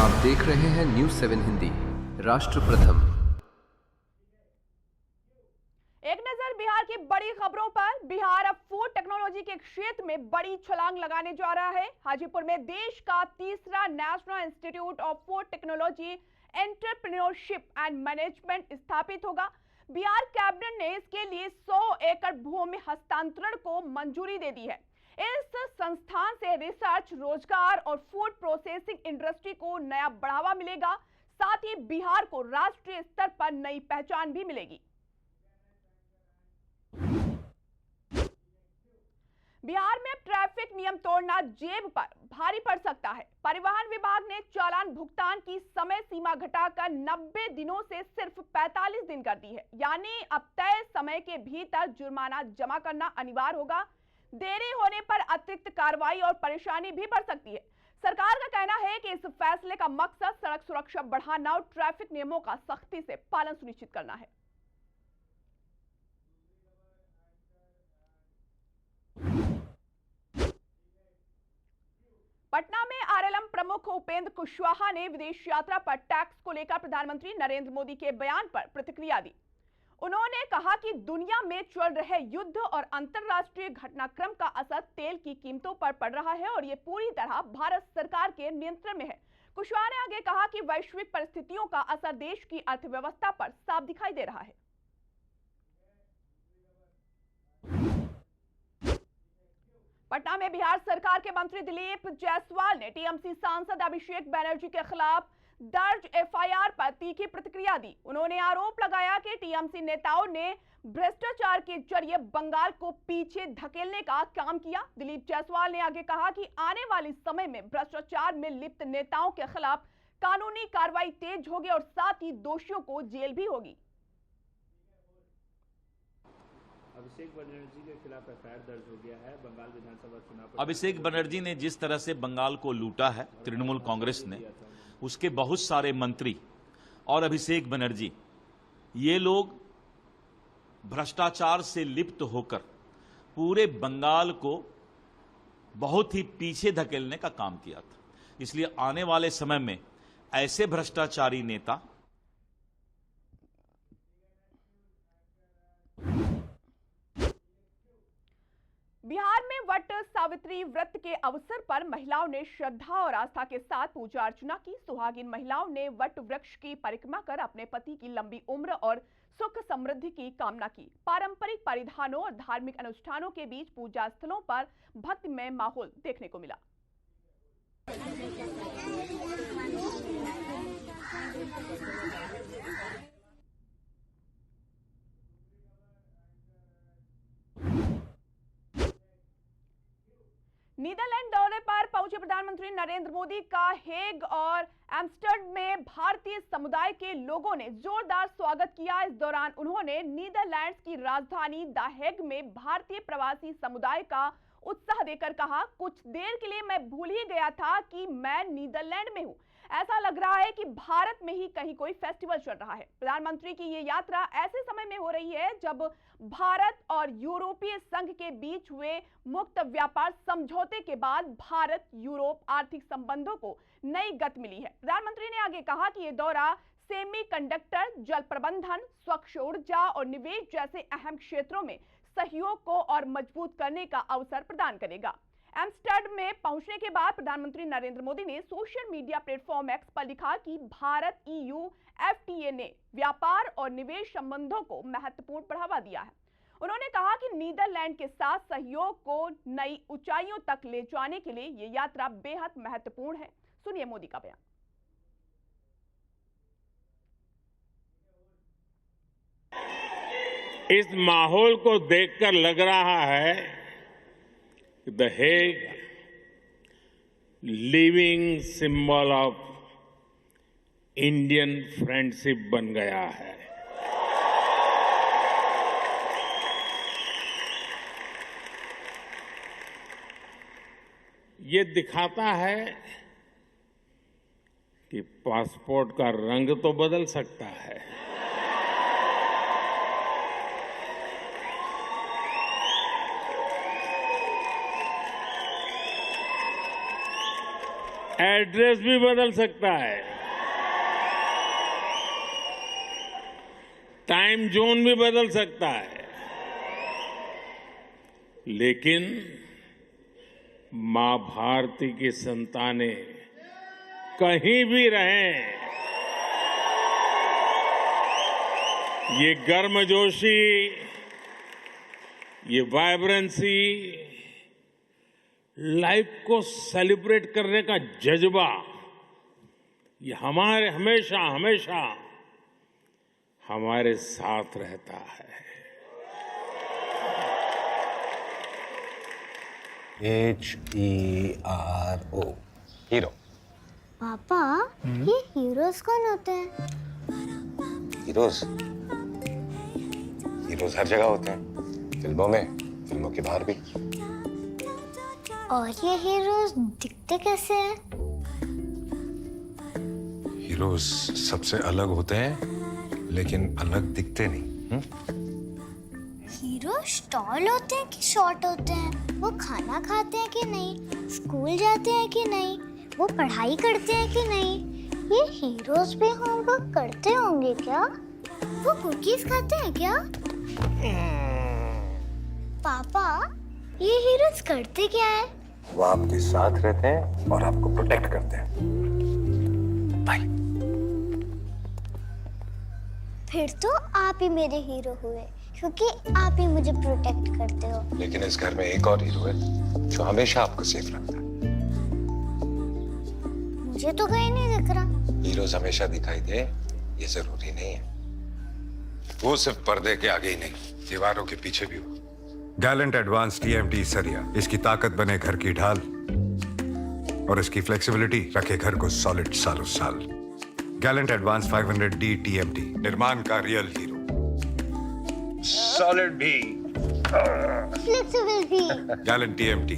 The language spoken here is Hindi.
आप देख रहे हैं न्यूज़ 7 हिंदी, राष्ट्र प्रथम। एक नजर बिहार की बड़ी खबरों पर। बिहार अब फूड टेक्नोलॉजी के क्षेत्र में बड़ी छलांग लगाने जा रहा है। हाजीपुर में देश का तीसरा national institute of food technology entrepreneurship and management स्थापित होगा। बिहार कैबिनेट ने इसके लिए 100 एकड़ भूमि हस्तांतरण को मंजूरी दे दी है। इस संस्थान से रिसर्च, रोजगार और फूड प्रोसेसिंग इंडस्ट्री को नया बढ़ावा मिलेगा। साथ ही बिहार को राष्ट्रीय स्तर पर नई पहचान भी मिलेगी। बिहार में ट्रैफिक नियम तोड़ना जेब पर भारी पड़ सकता है। परिवहन विभाग ने चालान भुगतान की समय सीमा घटाकर 90 दिनों से सिर्फ 45 दिन कर दी है। यानी अब तय समय के भीतर जुर्माना जमा करना अनिवार्य होगा। देरी होने पर अतिरिक्त कार्रवाई और परेशानी भी बढ़ सकती है। सरकार का कहना है कि इस फैसले का मकसद सड़क सुरक्षा बढ़ाना और ट्रैफिक नियमों का सख्ती से पालन सुनिश्चित करना है। पटना में आरएलएम प्रमुख उपेंद्र कुशवाहा ने विदेश यात्रा पर टैक्स को लेकर प्रधानमंत्री नरेंद्र मोदी के बयान पर प्रतिक्रिया दी। उन्होंने कहा कि दुनिया में चल रहे युद्ध और अंतर्राष्ट्रीय घटनाक्रम का असर तेल की कीमतों पर पड़ रहा है और ये पूरी तरह भारत सरकार के नियंत्रण में है। कुशवाहा ने आगे कहा कि वैश्विक परिस्थितियों का असर देश की अर्थव्यवस्था पर साफ दिखाई दे रहा है। पटना में बिहार सरकार के मंत्री दिलीप जायसवाल ने टीएमसी सांसद अभिषेक बनर्जी के खिलाफ दर्ज एफआईआर पर तीखी प्रतिक्रिया दी। उन्होंने आरोप लगाया कि टीएमसी नेताओं ने भ्रष्टाचार के जरिए बंगाल को पीछे धकेलने का काम किया। दिलीप जायसवाल ने आगे कहा कि आने वाले समय में भ्रष्टाचार में लिप्त नेताओं के खिलाफ कानूनी कार्रवाई तेज होगी और साथ ही दोषियों को जेल भी होगी। अभिषेक बनर्जी के खिलाफ एफआईआर दर्ज हो गया है। बंगाल विधानसभा चुनाव अभिषेक बनर्जी ने जिस तरह से बंगाल को लूटा है तृणमूल कांग्रेस ने, उसके बहुत सारे मंत्री और अभिषेक बनर्जी, ये लोग भ्रष्टाचार से लिप्त होकर पूरे बंगाल को बहुत ही पीछे धकेलने का काम किया था। इसलिए आने वाले समय में ऐसे भ्रष्टाचारी नेता बिहार में वट सावित्री व्रत के अवसर पर महिलाओं ने श्रद्धा और आस्था के साथ पूजा अर्चना की। सुहागिन महिलाओं ने वट वृक्ष की परिक्रमा कर अपने पति की लंबी उम्र और सुख समृद्धि की कामना की। पारंपरिक परिधानों और धार्मिक अनुष्ठानों के बीच पूजा स्थलों पर भक्तिमय माहौल देखने को मिला। नीदरलैंड दौरे पर पहुंचे प्रधानमंत्री नरेंद्र मोदी का हेग और एम्स्टर्डम में भारतीय समुदाय के लोगों ने जोरदार स्वागत किया। इस दौरान उन्होंने नीदरलैंड्स की राजधानी द हेग में भारतीय प्रवासी समुदाय का उत्साह देकर कहा, कुछ देर के लिए मैं भूल ही गया था कि मैं नीदरलैंड में हूं। ऐसा लग रहा है कि भारत में ही कहीं कोई फेस्टिवल चल रहा है। प्रधानमंत्री की ये यात्रा ऐसे समय में हो रही है जब भारत और यूरोपीय संघ के बीच हुए मुक्त व्यापार समझौते के बाद भारत यूरोप आर्थिक संबंधों को नई गति मिली है। प्रधानमंत्री ने आगे कहा कि यह दौरा सेमीकंडक्टर, जल प्रबंधन, स्वच्छ ऊर्जा और निवेश जैसे अहम क्षेत्रों में सहयोग को और मजबूत करने का अवसर प्रदान करेगा। एम्स्टर्डम में पहुंचने के बाद प्रधानमंत्री नरेंद्र मोदी ने सोशल मीडिया प्लेटफॉर्म एक्स पर लिखा कि भारत EU FTA ने व्यापार और निवेश संबंधों को महत्वपूर्ण बढ़ावा दिया है। उन्होंने कहा कि नीदरलैंड के साथ सहयोग को नई ऊंचाइयों तक ले जाने के लिए ये यात्रा बेहद महत्वपूर्ण है। सुनिए मोदी का बयान। इस माहौल को देखकर लग रहा है the Hague living symbol of Indian friendship बन गया है। ये दिखाता है कि पासपोर्ट का रंग तो बदल सकता है, एड्रेस भी बदल सकता है, टाइम जोन भी बदल सकता है, लेकिन मां भारती की संतानें कहीं भी रहें, ये गर्मजोशी, ये वाइब्रेंसी, लाइफ को सेलिब्रेट करने का जज्बा, ये हमारे हमेशा हमेशा हमारे साथ रहता है। HERO hero. पापा ये हीरोज कौन होते हैं? हीरोज हीरोज हर जगह होते हैं, फिल्मों में, फिल्मों के बाहर भी। और ये हीरोज दिखते कैसे हैं? हीरोज सबसे अलग होते हैं, लेकिन अलग दिखते नहीं। हीरो टॉल होते हैं कि शॉर्ट होते हैं? वो खाना खाते हैं कि नहीं? स्कूल जाते हैं कि नहीं? वो पढ़ाई करते हैं कि नहीं? ये हीरोज भी होमवर्क करते होंगे क्या? वो कुकीज खाते हैं क्या? पापा ये हीरोज करते क्या है? वो आपके साथ रहते हैं और आपको प्रोटेक्ट करते हैं। बाय। फिर तो आप ही मेरे हीरो हुए, क्योंकि आप ही मुझे प्रोटेक्ट करते हो। लेकिन इस घर में एक और हीरो है जो हमेशा आपको सेफ रखता है। मुझे तो कहीं नहीं दिख रहा। हीरोज हमेशा दिखाई दे ये जरूरी नहीं है। वो सिर्फ पर्दे के आगे ही नहीं, दीवारों के पीछे भी हो। गैलेंट एडवांस TMT सरिया, इसकी ताकत बने घर की ढाल और इसकी फ्लेक्सिबिलिटी रखे घर को सॉलिड सालों साल। गैलेंट एडवांस 500D TMT, निर्माण का रियल हीरो। सॉलिड भी, फ्लेक्सिबल भी। Gallant TMT।